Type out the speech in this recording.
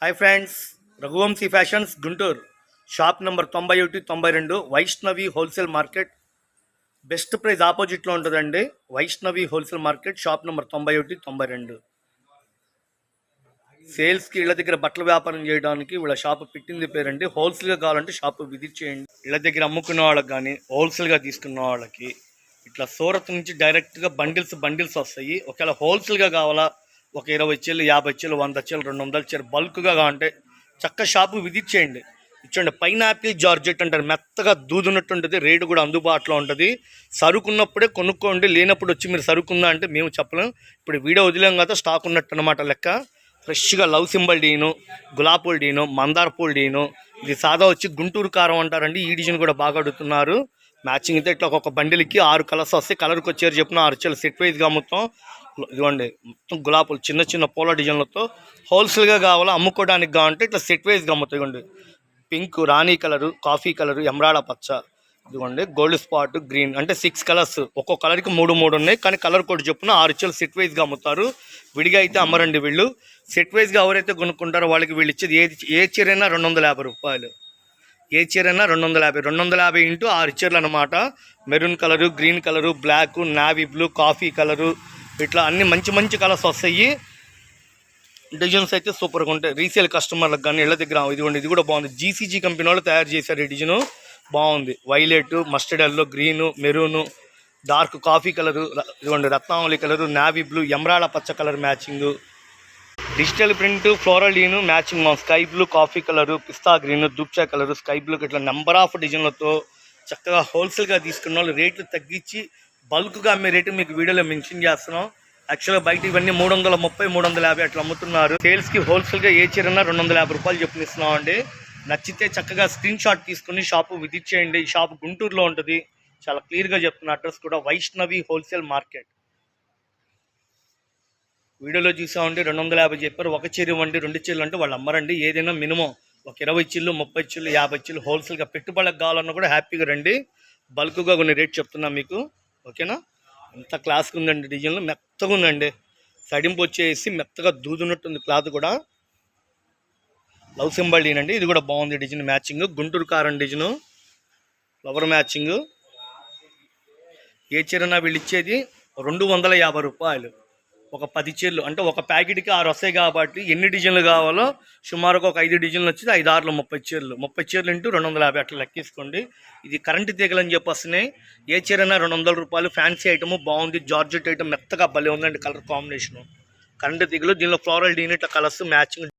Hi friends, Raghuvamshi fashions Guntur shop number 9192 Vaishnavi wholesale market best price ఆపోజిట్లో ఉంటుందండి. Vaishnavi wholesale market shop number 9192. సేల్స్కి ఇళ్ళ దగ్గర బట్టల వ్యాపారం చేయడానికి వీళ్ళ షాప్ పెట్టింది పేరండి. హోల్సేల్గా కావాలంటే షాప్ విజిట్ చేయండి. ఇళ్ళ దగ్గర అమ్ముకున్న వాళ్ళకి కానీ హోల్సేల్గా తీసుకున్న వాళ్ళకి ఇట్లా సూరత్ నుంచి డైరెక్ట్గా బండిల్స్ వస్తాయి. ఒకవేళ హోల్సేల్గా కావాలా, ఒక 20 చీరలు, 50 చీరలు, 100 చీరలు, 200 చీరలు బల్క్గా కావాలంటే చక్క షాపు విజిట్ చేయండి. ఇచ్చండి, పైనాపిల్ జార్జెట్ అంటారు, మెత్తగా దూదున్నట్టు ఉంటుంది. రేటు కూడా అందుబాటులో ఉంటుంది. సరుకున్నప్పుడే కొనుక్కోండి, లేనప్పుడు వచ్చి మీరు సరుకుందా అంటే మేము చెప్పలేం. ఇప్పుడు వీడియో వదిలేం కదా, స్టాక్ ఉన్నట్టు అనమాట లెక్క. ఫ్రెష్గా లవ్ సింబల్ డీను, గులాబ్ పూల్ డీను, మందార పూల్ డీను. ఇది సాదా వచ్చి గుంటూరు కారం అంటారండి. ఈ డిజైన్ కూడా బాగా అడుగుతున్నారు. మ్యాచింగ్ అయితే ఇట్లా ఒక బండిల్కి 6 కలర్స్ వస్తాయి. కలర్కి వచ్చారు చెప్పిన 6 చీరలు సెట్ వైజ్గా అమ్ముతాం. ఇదిగోండి, మొత్తం గులాబీలు చిన్న పూల డిజైన్లతో. హోల్సేల్గా కావాలా, అమ్ముకోవడానికి కావాలంటే ఇట్లా సెట్ వైజ్గా అమ్ముతాయి. ఇదిగోండి, పింక్, రాణి కలరు, కాఫీ కలరు, ఎమరాడ పచ్చ, ఇదిగోండి గోల్డ్ స్పాట్, గ్రీన్, అంటే 6 కలర్స్. ఒక్కో కలర్కి 3 ఉన్నాయి. కానీ కలర్ కోడ్ చెప్పున 6 చీరలు సెట్ వైజ్గా అమ్ముతారు. విడిగా అయితే అమ్మరండి వీళ్ళు. సెట్ వైజ్గా ఎవరైతే కొనుక్కుంటారో వాళ్ళకి వీళ్ళు ఇచ్చేది ఏ చీరైనా 250 రూపాయలు. ఏ చీరైనా 250. 250 ఇంటూ 6 చీరలు అనమాట. Maroon colour, green colour, black, navy blue, coffee colour, ఇట్లా అన్ని మంచి కలర్స్ వస్తాయి. డిజైన్స్ అయితే సూపర్గా ఉంటాయి. రీసేల్ కస్టమర్లకు కానీ ఇళ్ళ దగ్గర. ఇదిగోండి, ఇది కూడా బాగుంది. జీసీజీ కంపెనీ వాళ్ళు తయారు చేశారు. ఈ డిజైను బాగుంది. Violet, mustard yellow, green, maroon, dark coffee colour, ఇదిగోండి Ratnavali colour, navy blue, emerald పచ్చ colour matching, digital print, floral డీను matching, sky blue, coffee colour, pista green, దుప్చా కలరు, స్కై బ్లూకి ఇట్లా నెంబర్ ఆఫ్ డిజైన్లతో చక్కగా హోల్సేల్గా తీసుకున్న వాళ్ళు రేట్లు తగ్గించి బల్క్గా అమ్మే రేటు మీకు వీడియోలో మెన్షన్ చేస్తున్నాం. యాక్చువల్గా బయట ఇవన్నీ 330, 350 అట్లా అమ్ముతున్నారు. సేల్స్కి హోల్సేల్గా ఏ చీరన్నా 250 రూపాయలు చెప్పిస్తున్నాం అండి. నచ్చితే చక్కగా స్క్రీన్ షాట్ తీసుకుని షాపు విజిట్ చేయండి. ఈ షాప్ గుంటూరులో ఉంటుంది. చాలా క్లియర్గా చెప్తున్న అడ్రస్ కూడా వైష్ణవి హోల్సేల్ మార్కెట్. వీడియోలో చూసామండి 250 చెప్పారు. ఒక చీర ఇవ్వండి, 2 చీరలు అంటే వాళ్ళు అమ్మరండి. ఏదైనా మినిమం ఒక 20 చీరలు, 30 చీరలు, 50 చీరలు హోల్సేల్గా పెట్టుబడులకు కావాలన్నా కూడా హ్యాపీగా రండి. బల్క్గా కొన్ని రేట్ చెప్తున్నా మీకు, ఓకేనా? ఎంత క్లాస్గా ఉందండి. డిజైన్లు మెత్తగా ఉందండి. సడింపు వచ్చేసి మెత్తగా దూదున్నట్టుంది క్లాత్ కూడా. లవ్ సింబల్ డీనండి, ఇది కూడా బాగుంది. డిజైన్ మ్యాచింగ్ గుంటూరు కారం డిజైను, ఫ్లవర్ మ్యాచింగ్. ఏ చీరనా వీళ్ళు ఇచ్చేది 250 రూపాయలు. ఒక 10 చీరలు అంటే ఒక ప్యాకెట్కి 6 వస్తాయి కాబట్టి ఎన్ని డిజైన్లు కావాలో సుమారుగా ఒక 5 డిజైన్లు వచ్చింది. 5 6 30 చీరలు. 30 చీరలు ఇంటూ 250 అట్లా లెక్కేసుకోండి. ఇది కరెంటు తీగలని చెప్పి వస్తున్నాయి. ఏ చీరైనా 200 రూపాయలు. ఫ్యాన్సీ ఐటమ్ బాగుంది. జార్జెట్ ఐటమ్ మెత్తగా భలే ఉందండి. కలర్ కాంబినేషను కరెంటు తీగలు. దీనిలో ఫ్లోరల్ డీన్ ఇట్లా కలర్స్ మ్యాచింగ్.